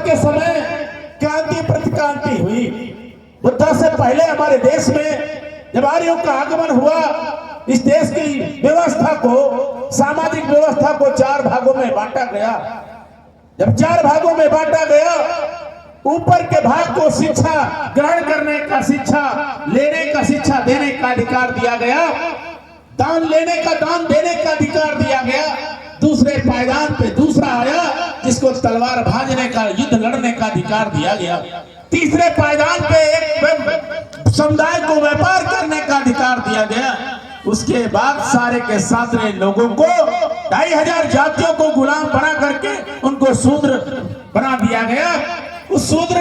के समय क्रांति प्रतिक्रांति हुई। बुद्ध से पहले हमारे देश में जब आर्यों का आगमन हुआ, इस देश की व्यवस्था को, सामाजिक व्यवस्था को 4 भागों में बांटा गया। जब 4 भागों में बांटा गया, ऊपर के भाग को शिक्षा ग्रहण करने का, शिक्षा लेने का, शिक्षा देने का अधिकार दिया गया, दान लेने का, दान देने का अधिकार दिया गया। दूसरे पायदान पे दूसरा आया जिसको तलवार भांजने का, युद्ध लड़ने का अधिकार दिया गया। तीसरे पायदान पे एक समुदाय को व्यापार करने का अधिकार दिया गया। उसके बाद सारे के सारे लोगों को, 2500 जातियों को गुलाम बना करके उनको शूद्र बना दिया गया। उस शूद्र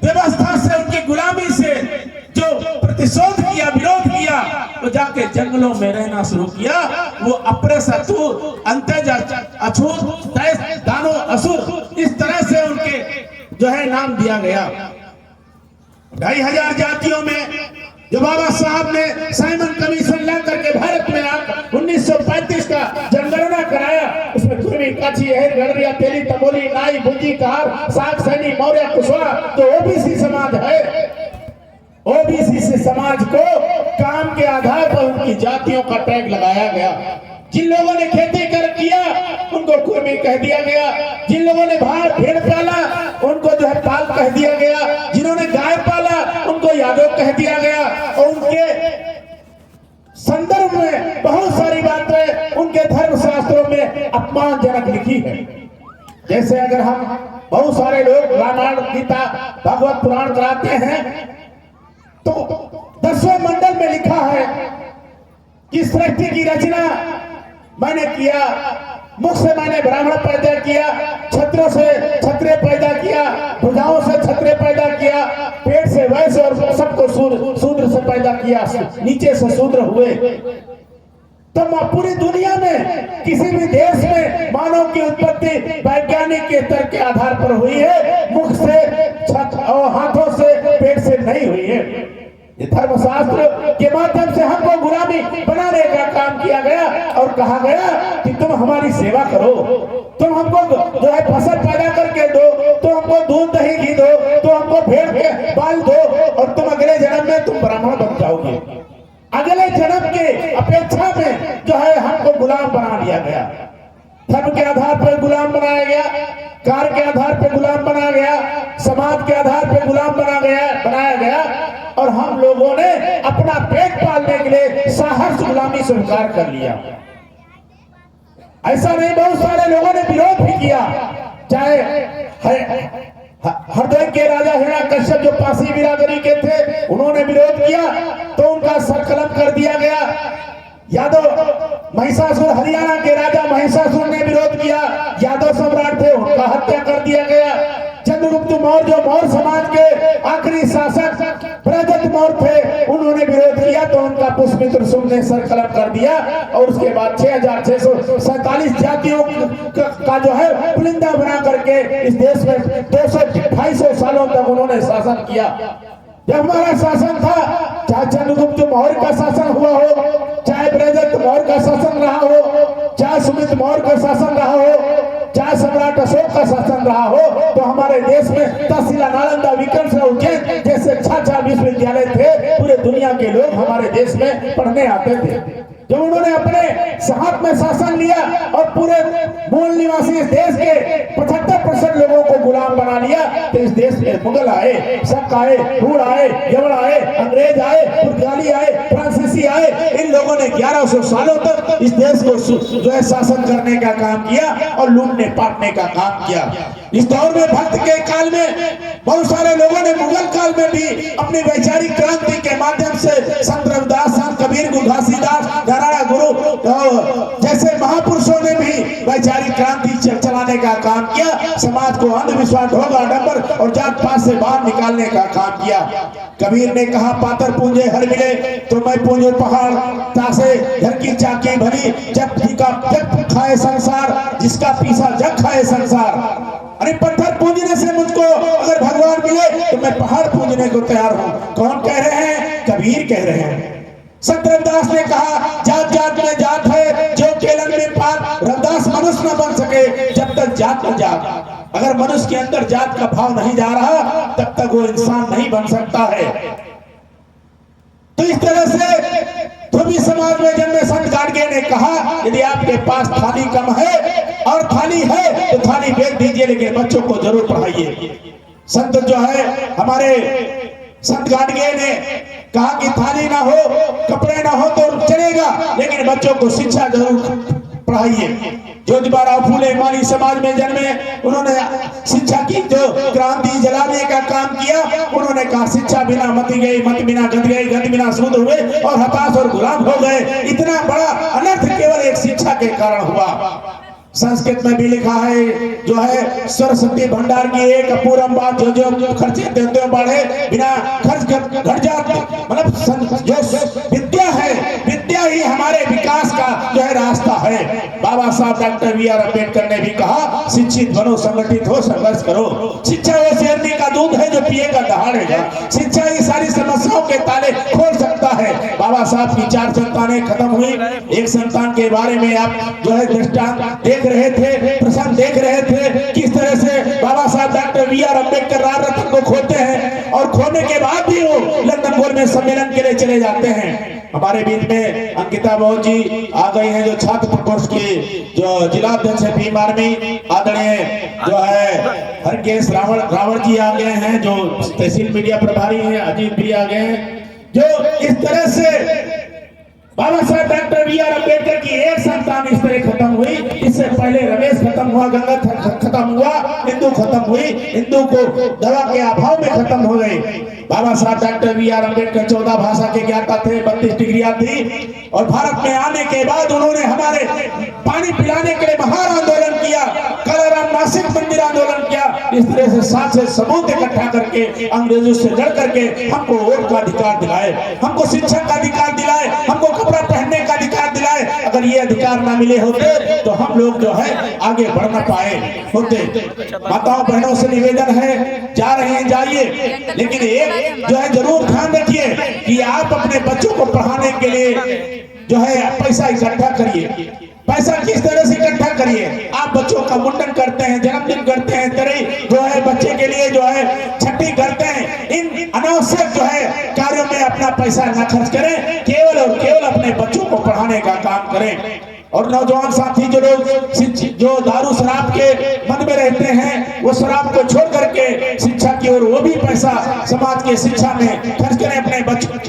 व्यवस्था से, उनकी गुलामी से जो प्रतिशोध किया, विरोध किया, वो जाके जंगलों में रहना शुरू किया। वो अप्रेस अंतज अछूत दानो असुर, इस तरह से उनके जो है नाम दिया गया। 2500 जातियों में जो बाबा साहब ने साइमन कमीशन ला करके भारत में 1935 का जनगणना कराया, उसमें कुर्मी, काछी, अहिर, गडरिया, तेली, तमोली, नाई, भुंजी, कहार, साग, सैनी, मौर्य, कुशवाहा, तो ओबीसी समाज है। ओबीसी से समाज को काम के आधार पर उनकी जातियों का टैग लगाया गया। जिन लोगों ने खेती कर किया उनको कुर्मी कह दिया गया। जिन लोगों ने भेड़ पाला उनको जो है पाल कह दिया गया। जिन्होंने गाय पाला उनको यादव कह दिया गया। और उनके संदर्भ में बहुत सारी बातें उनके धर्म शास्त्रों में अपमानजनक लिखी है। जैसे अगर हम, बहुत सारे लोग रामायण, गीता, भागवत पुराण कराते हैं, तो 10वें मंडल में लिखा है कि सृष्टि की रचना मैंने किया, मुख से मैंने ब्राह्मण पैदा किया, छत्रों से क्षत्रिय पैदा किया, भुजाओं से क्षत्रिय पैदा किया, पेट से वैश्य और सबको शूद्र से पैदा किया, नीचे से शूद्र हुए। तो पूरी दुनिया में किसी भी देश में मानव की उत्पत्ति वैज्ञानिक के तर्क के आधार पर हुई है, मुख से, और हाथों से, पेट से नहीं हुई है। ये धर्मशास्त्र के माध्यम से हमको गुलामी बनाने का काम किया गया और कहा गया कि तुम हमारी सेवा करो, तुम हमको जो है फसल पैदा करके दो, तुम हमको दूध दही घी दो, तुम हमको भेड़ के बाल दो, और तुम अगले जन्म में तुम ब्राह्मण बन जाओगे। अगले जन्म के अपेक्षा में जो है हमको गुलाम बना दिया गया। धर्म के आधार पर गुलाम बनाया गया, कार्य के आधार पर गुलाम बनाया गया, समाज के आधार पर गुलाम बनाया गया। और हम लोगों ने अपना पेट पालने के लिए साहस गुलामी स्वीकार कर लिया। ऐसा नहीं, बहुत सारे लोगों ने विरोध भी किया। चाहे हरदोई के राजा हिरण्यकश्यप जो पासी बिरादरी के थे, उन्होंने विरोध किया तो उनका सर कलम कर दिया गया। यादव महिषासुर, हरियाणा के राजा महिषासुर ने विरोध किया, यादव सम्राट थे, उनका हत्या कर दिया गया। चंद्रगुप्त मौर्य जो मौर्य समाज के आखिरी शासक प्रदत्त मौर्य थे, उन्होंने विरोध किया तो उनका पुष्पमित्र शुंग ने सर कलम कर दिया। और उसके बाद 6647 जातियों का जो है पुलिंदा बना करके इस देश में 200-250 सालों तक उन्होंने शासन किया। जब हमारा शासन था, चाहे चंद्रगुप्त मौर्य का शासन हुआ हो, चाहे प्रदत्त मौर्य का शासन रहा हो, चाहे सुमित मौर्य का शासन रहा हो, चाहे सम्राट अशोक का शासन रहा हो, तो हमारे देश में तक्षशिला, नालंदा, विक्रमशिला, उज्जैन जैसे 6 विश्वविद्यालय थे। पूरे दुनिया के लोग हमारे देश में पढ़ने आते थे। जब उन्होंने अपने हाथ में शासन लिया और पूरे मूल निवासी इस देश के 75% लोगों को गुलाम बना लिया, तो इस देश में मुगल आए, शक आए, हुड़ आए, यवन आए, अंग्रेज आए, पुर्तगाली आए, फ्रांसीसी आए। इन लोगों ने 1100 सालों तक इस देश को जो है शासन करने का काम किया और लूटने पाटने का काम किया। इस दौर में भक्त के काल में बहुत सारे लोगों ने, मुगल काल में भी अपनी वैचारिक क्रांति के माध्यम से संत रविदास, संत कबीर, घासीदास, नारायण गुरु जैसे महापुरुषों ने भी वैचारिक क्रांति चलाने का काम किया। समाज को अंधविश्वास, ढोंग, आडंबर और जात पात से बाहर निकालने का काम किया। कबीर ने कहा, पातर पूंजे हर मिले तो मैं पूंजो पहाड़, तासे घर की चाकी भली, जब खाए संसार, जिसका पीसा जग खाए संसार। अरे पत्थर पूजने से मुझको अगर भगवान मिले तो मैं पहाड़ पूजने को तैयार हूं। कौन कह रहे हैं? कबीर कह रहे हैं। संत रविदास ने कहा, जात जात में जात है, जो केलन में पात, रविदास मनुष्य न बन सके जब तक जात न जात। अगर मनुष्य के अंदर जात का भाव नहीं जा रहा तब तक वो इंसान नहीं बन सकता है। तो इस तरह से धोबी समाज में जन्मे संत गाडगे ने कहा, यदि आपके पास थाली कम है और थाली है तो थाली बेच दीजिए, लेकिन बच्चों को जरूर पढ़ाइए। संत जो है हमारे संत गाडगे ने कहा कि थाली ना हो, कपड़े ना हो तो चलेगा, लेकिन बच्चों को शिक्षा जरूर पढ़ाइए। ज्योतिबा फूले माली समाज में जन्मे, उन्होंने शिक्षा की जो क्रांति जलाने का काम किया। उन्होंने कहा शिक्षा बिना मति गई, मत बिना गत गई, गत बिना सूद हुए और हताश और गुलाम हो गए। इतना बड़ा अनर्थ केवल एक शिक्षा के कारण हुआ। संस्कृत में भी लिखा है जो है सरस्वती भंडार की एक अपूरम बात, जो जो खर्चे देते बढ़े बिना खर्च घट जाते। मतलब जो विद्या है, विद्या ही हमारे विकास का जो है रास्ता है। बाबा साहब डॉक्टर बी.आर. अम्बेडकर ने भी कहा, शिक्षित बनो, संगठित हो, संघर्ष करो। शिक्षा वो शेरनी का दूध है जो पिएगा दहाड़ेगा। शिक्षा ये सारी समस्याओं के ताले खोल सकता है। बाबा साहब की 4 संतानें खत्म हुई। एक संतान के बारे में आप जो है दृष्टांत देख रहे थे, प्रसंग देख रहे थे, किस तरह से बाबा साहब डॉक्टर बी.आर. अम्बेडकर राज रत्न को खोते हैं और खोने के बाद भी वो लंदन गोल में सम्मेलन के लिए चले जाते हैं। हमारे बीच में अंकिता बहू जी आ गई हैं, जो छात्र प्रकोष्ठ के जो जिलाध्यक्ष है भीम आर्मी। आदरणीय जो है हरकेश रावण जी आ गए हैं, जो तहसील मीडिया प्रभारी हैं। अजीत भी आ गए हैं। जो इस तरह से बाबा साहब डॉक्टर बी.आर. अम्बेडकर की एक संतान इस तरह खत्म हुई। इससे पहले रमेश खत्म हुआ, गंगा खत्म हुआ, हिंदू खत्म हुई। हिंदू को दवा के अभाव में खत्म हो गई। बाबा साहब डॉक्टर बी.आर. अम्बेडकर 14 भाषा के ज्ञाता थे, 32 डिग्रियां थी और भारत में आने के बाद उन्होंने हमारे पानी पिलाने के लिए महान आंदोलन किया, कालाराम नासिक मंदिर आंदोलन किया। इस तरह से 7 से सबूत इकट्ठा करके अंग्रेजों से लड़ करके हमको वोट का अधिकार दिलाए, हमको शिक्षा का अधिकार दिलाए, हमको कपड़ा पहनने का अधिकार दिलाए। अगर ये अधिकार ना मिले होते तो हम लोग जो है आगे बढ़ न पाए होते। माताओं बहनों से निवेदन है, जा रहे हैं जाइए, लेकिन एक जो है जरूर ध्यान रखिए कि आप अपने बच्चों को पढ़ाने के लिए जो है पैसा इकट्ठा करिए। पैसा किस तरह से इकट्ठा करिए? आप बच्चों का मुंडन करते हैं, जन्मदिन करते हैं, तरह जो है बच्चे के लिए जो है छठी करते हैं। इन अनावश्यक जो है कार्यों में अपना पैसा न खर्च करें, केवल और केवल अपने बच्चों को पढ़ाने का काम करें। और नौजवान साथी जो लोग जो दारू शराब के मन में रहते हैं, वो शराब को छोड़ करके शिक्षा की ओर वो भी पैसा समाज के शिक्षा में खर्च करें, अपने बच्चों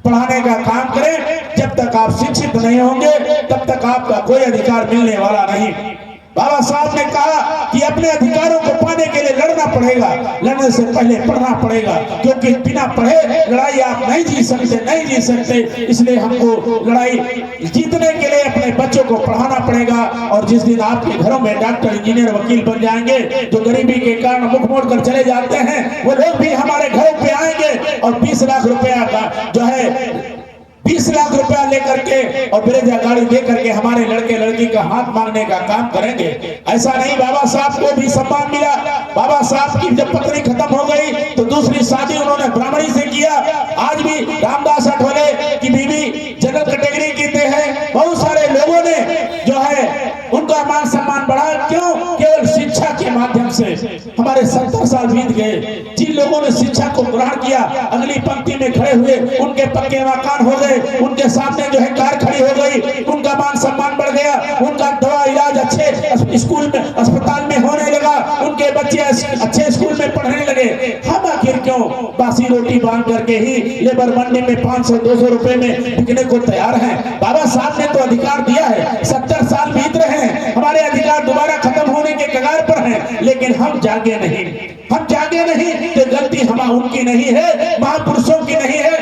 पढ़ाने का काम करें। जब तक आप शिक्षित नहीं होंगे तब तक आपका कोई अधिकार मिलने वाला नहीं। बाबा साहब ने कहा कि अपने अधिकारों को पाने के लिए लड़ना पड़ेगा, लड़ने से पहले पढ़ना पड़ेगा, क्योंकि बिना पढ़े लड़ाई आप नहीं जीत सकते। इसलिए हमको लड़ाई जीतने के लिए अपने बच्चों को पढ़ाना पड़ेगा। और जिस दिन आपके घरों में डॉक्टर, इंजीनियर, वकील बन जाएंगे, जो गरीबी के कारण मुख मोड़ कर चले जाते हैं, वो लोग भी हमारे घरों पे आएंगे और 20 लाख रुपया का जो है 20 लाख रुपया लेकर के और ब्रेजा गाड़ी दे करके हमारे लड़के लड़की का हाथ मांगने का काम करेंगे। ऐसा नहीं, बाबा साहब को भी सम्मान मिला। बाबा साहब की जब पत्नी खत्म हो गई तो दूसरी शादी उन्होंने ब्राह्मणी से किया। आज भी रामदास अठवले की बीवी जनरल कैटेगरी की हैं। बहुत सारे लोगों ने जो है उनका मान सम्मान बढ़ा। क्यों? केवल शिक्षा के माध्यम से। हमारे 70 साल बीत गए, जिन लोगों ने शिक्षा को ग्रहण किया, अगली पंक्ति में खड़े हुए, उनके पक्के मकान हो गए, उनके सामने जो है कार खड़ी हो गई, उनका मान सम्मान बढ़ गया, उनका दवा इलाज अच्छे स्कूल में, अस्पताल में होने लगा, उनके बच्चे अच्छे स्कूल में पढ़ने लगे। हम आखिर क्यों बासी रोटी बांध करके ही लेबर मंडी में 500-200 रुपए में बिकने को तैयार हैं? बाबा साहब ने तो अधिकार दिया है। 70 साल बीत रहे हैं, हमारे अधिकार दोबारा खत्म होने के कगार पर हैं, लेकिन हम जागे नहीं। तो गलती उनकी नहीं है, महापुरुषों की नहीं है,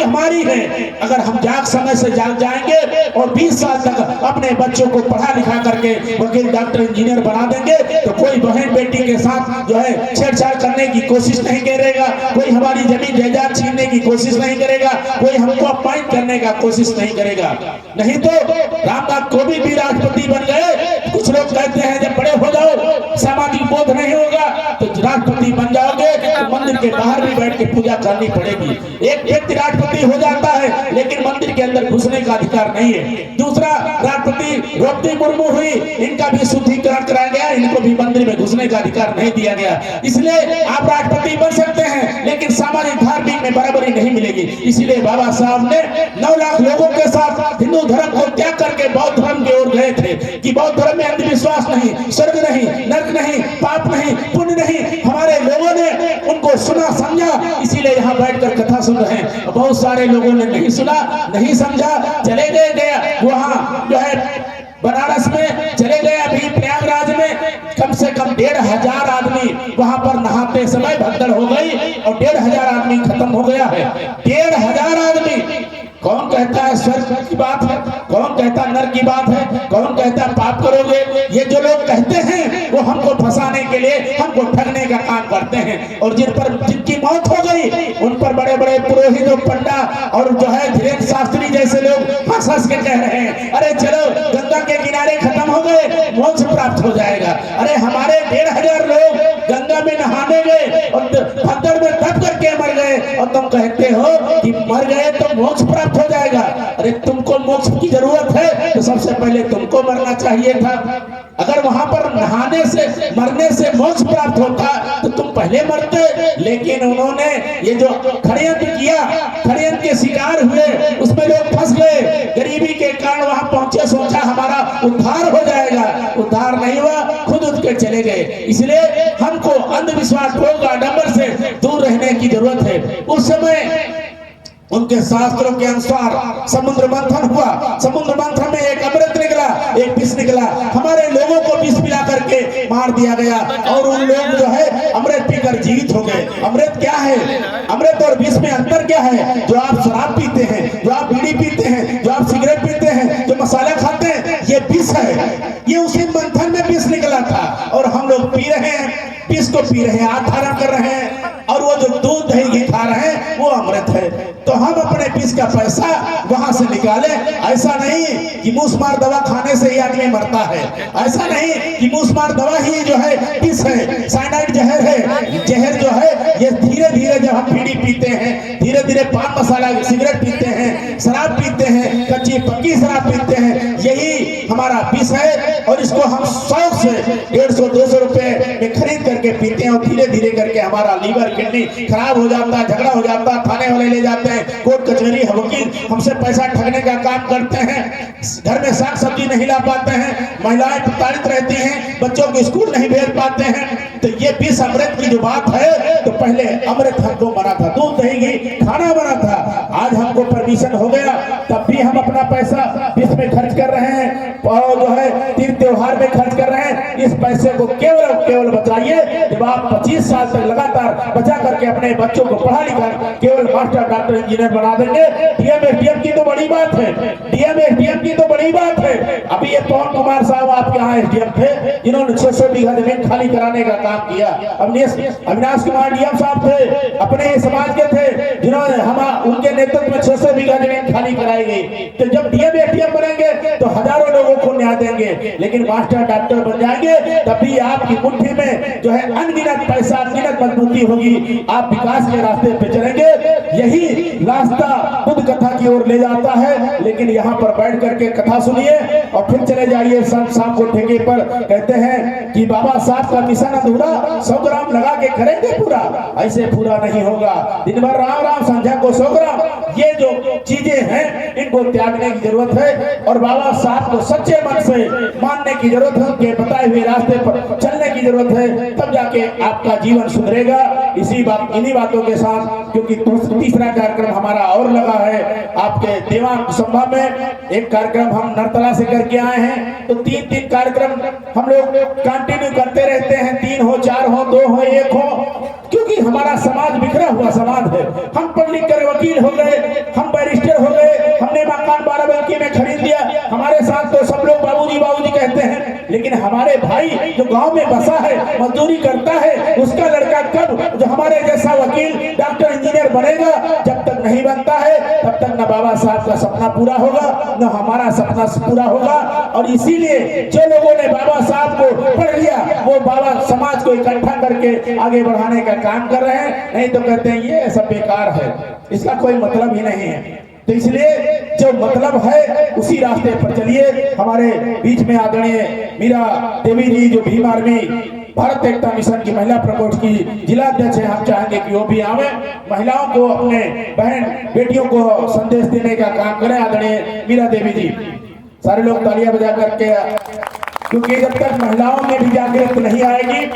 हमारी है। अगर हम समय से जाग जाएंगे और 20 साल तक अपने बच्चों को पढ़ा लिखा करके वकील, डॉक्टर, इंजीनियर बना देंगे तो कोई बहन बेटी के साथ जो है छेड़छाड़ करने की कोशिश नहीं करेगा, कोई हमारी जमीन जायदाद छीनने की कोशिश नहीं करेगा, कोई हमको अपमानित करने का कोशिश नहीं करेगा। नहीं तो रामनाथ कोविंद भी राष्ट्रपति बन गए। कुछ लोग कहते हैं जब बड़े हो जाओ, सामाजिक बोध नहीं होगा तो राष्ट्रपति बन जाओगे तो मंदिर के बाहर भी बैठ के पूजा करनी पड़ेगी। एक व्यक्ति राष्ट्रपति हो जाता है लेकिन मंदिर के अंदर घुसने का अधिकार नहीं है। दूसरा राष्ट्रपति द्रौपदी मुर्मू हुई, इनका भी शुद्धिकरण कराया गया, इनको भी मंदिर में घुसने का अधिकार नहीं दिया गया। इसलिए आप राष्ट्रपति बन सकते हैं लेकिन सामाजिक धार्मिक में बराबरी नहीं मिलेगी। इसलिए बाबा साहब ने 9 लाख लोगों के साथ हिंदू धर्म को त्याग करके बौद्ध धर्म की ओर गए थे कि बौद्ध धर्म में अंधविश्वास नहीं, स्वर्ग नहीं, नर्क नहीं, पाप नहीं, पुण्य नहीं। हमारे लोगों ने उनको सुना समझा, इसीलिए यहाँ बैठकर कथा सुन रहे हैं। बहुत सारे लोगों ने नहीं सुना, नहीं समझा, चले गए वहाँ जो है बनारस में चले गए। अभी प्रयागराज में कम से कम 1500 आदमी वहां पर नहाते समय भगदड़ हो गई और 1500 आदमी खत्म हो गया है। 1500 आदमी। कौन कहता है स्वर्ग की बात है, कौन कहता है नरक की बात है, कौन कहता है पाप करोगे। ये जो लोग कहते हैं वो हमको फंसाने के लिए, हमको ठगने का काम करते हैं। और जिनकी मौत हो गई उन पर बड़े बड़े पुरोहित और पंडा और जो है धीरेन्द्र शास्त्री जैसे लोग हंस के कह रहे हैं अरे चलो गंगा के किनारे खत्म हो गए, मोक्ष प्राप्त हो जाएगा। अरे हमारे 1500 लोग गंगा में नहाने गए और भगदड़ में दब करके मर गए और तुम कहते हो कि मर गए तो मोक्ष प्राप्त हो जाएगा। अरे तुमको मोक्ष की जरूरत है तो सबसे पहले तुमको मरना चाहिए था। अगर वहां पर नहाने से मरने से मोक्ष प्राप्त होता तो तुम पहले मरते। लेकिन उन्होंने ये जो षड्यंत्र किया, षड्यंत्र के शिकार हुए, उसमें लोग फंस गए। गरीबी के कारण वहां पहुंचे, सोचा हमारा उद्धार हो जाएगा, उद्धार नहीं हुआ, खुद उठ के चले गए। इसलिए हमको अंधविश्वास रोग आडंबर से दूर रहने की जरूरत है। उस समय उनके शास्त्रों के अनुसार समुद्र मंथन हुआ। समुद्र मंथन में एक अमृत निकला, एक विष निकला। हमारे लोगों को विष पिला करके मार दिया गया और उन लोग जो है अमृत पीकर जीवित हो गए। अमृत क्या है? अमृत और विष में अंतर क्या है? जो आप शराब पीते हैं, जो आप बीड़ी पीते हैं, जो आप सिगरेट पीते हैं, जो मसाला खाते हैं, ये विष है। ये उसी मंथन में विष निकला था और हम लोग पी रहे हैं, विष को पी रहे हैं, आधारण कर रहे हैं। और वो जो दूध दही घी खा रहे हैं वो अमृत है। तो हम अपने विष का पैसा वहां से निकालें। ऐसा नहीं कि मूसमार दवा खाने से ही आदमी मरता है, ऐसा नहीं कि मूसमार दवा ही जो है विष है, साइनाइड जहर है। जहर जो है ये धीरे धीरे जब हम बीड़ी पीते हैं, धीरे धीरे पान मसाला सिगरेट पीते हैं, शराब पीते हैं, कच्ची पक्की शराब पीते हैं, यही हमारा विष है। और इसको हम शौक से 150-200 रुपए में खरीद करके पीते हैं और धीरे धीरे करके हमारा लीवर किडनी खराब हो जाता है, झगड़ा हो जाता है, थाने वाले ले जाते हैं, कोर्ट कचहरी वकील हमसे पैसा ठगने का काम करते हैं, घर में साग सब्जी नहीं ला पाते हैं, महिलाएं प्रताड़ित रहती हैं, बच्चों को स्कूल नहीं भेज पाते हैं। तो ये विष अमृत की जो बात है, तो पहले अमृत हमको बना था, दूध दही घी खाना बना था। आज हमको परमिशन हो गया तब भी हम अपना पैसा विष में खर्च कर रहे हैं और जो है तीन त्योहार में खर्च कर रहे हैं। इस पैसे को केवल और केवल बचाइए जब आप 25 साल तक लगातार बचा करके अपने बच्चों को पढ़ा लिखा केवल मास्टर डॉक्टर इंजीनियर बना देंगे। डीएम एसडीएम की तो बड़ी बात है, डीएम एसडीएम की तो बड़ी बात है। अभी ये पवन कुमार साहब आपके यहाँ एसडीएम थे, जिन्होंने 600 बीघा जमीन खाली कराने का काम किया। अविनाश कुमार डीएम साहब थे, अपने समाज के थे, जिन्होंने हम उनके नेतृत्व में 600 बीघा जमीन खाली कराई गई। तो जब डीएम एसडीएम बनेंगे तो हजारों लोगों को न्याय देंगे, लेकिन मास्टर डॉक्टर बन जाएंगे तभी आपकी मुट्ठी में जो है अनगिनत पैसा, अनगिनत मजबूती होगी, आप विकास के रास्ते पे चलेंगे। यही रास्ता बुद्ध कथा की ओर ले जाता है। लेकिन यहाँ पर बैठ करके कथा सुनिए और फिर चले जाइए शाम को ठेके पर। कहते हैं कि बाबा साहब का मिशन अधूरा, 100 ग्राम लगा के करेंगे पूरा, ऐसे पूरा नहीं होगा। दिन भर राम राम, संध्या को 100 ग्राम, ये जो चीजें हैं इनको त्यागने की जरूरत है और बाबा साहब को सच्चे मन से मानने की जरूरत है, उनके बताए हुए रास्ते पर चलने की जरूरत है, तब जाके आपका जीवन सुधरेगा। इन्हीं बातों के साथ, क्योंकि तीसरा कार्यक्रम हमारा और लगा है आपके देवांग सभा में, एक कार्यक्रम हम नरतला से करके आए हैं। तो 3 कार्यक्रम हम लोग कंटिन्यू करते रहते हैं, 3 हो, 4 हो, 2 हो, 1 हो, क्योंकि हमारा समाज बिखरा हुआ समाज है। हम पढ़ लिख कर वकील हो गए, हम बैरिस्टर हो गए, हमने मकान बाराबंकी में खरीद लिया। हमारे साथ तो सब लोग बाबूजी बाबूजी कहते हैं, लेकिन हमारे भाई जो गांव में बसा है, मजदूरी करता है, उसका लड़का कब जो हमारे जैसा वकील, डॉक्टर, इंजीनियर बनेगा? जब तक नहीं बनता है तब तक न बाबा साहब का सपना पूरा होगा, न हमारा सपना पूरा होगा। और इसीलिए जो लोगों ने बाबा साहब को पढ़ लिया वो बाबा समाज को इकट्ठा करके आगे बढ़ाने का काम कर रहे हैं, नहीं तो कहते हैं ये सब बेकार है, इसका कोई मतलब ही नहीं है। तो इसलिए जो मतलब है उसी रास्ते पर चलिए। हमारे बीच में आदरणीय मीरा देवी जी जो भीम आर्मी भारत एकता मिशन की महिला प्रकोष्ठ की जिला अध्यक्ष है, हम चाहेंगे कि वो भी आवे, महिलाओं को, अपने बहन बेटियों को संदेश देने का काम करें। आदरणीय मीरा देवी जी, सारे लोग तालियां बजा करके, क्योंकि जब तक महिलाओं में भी जागृत नहीं आएगी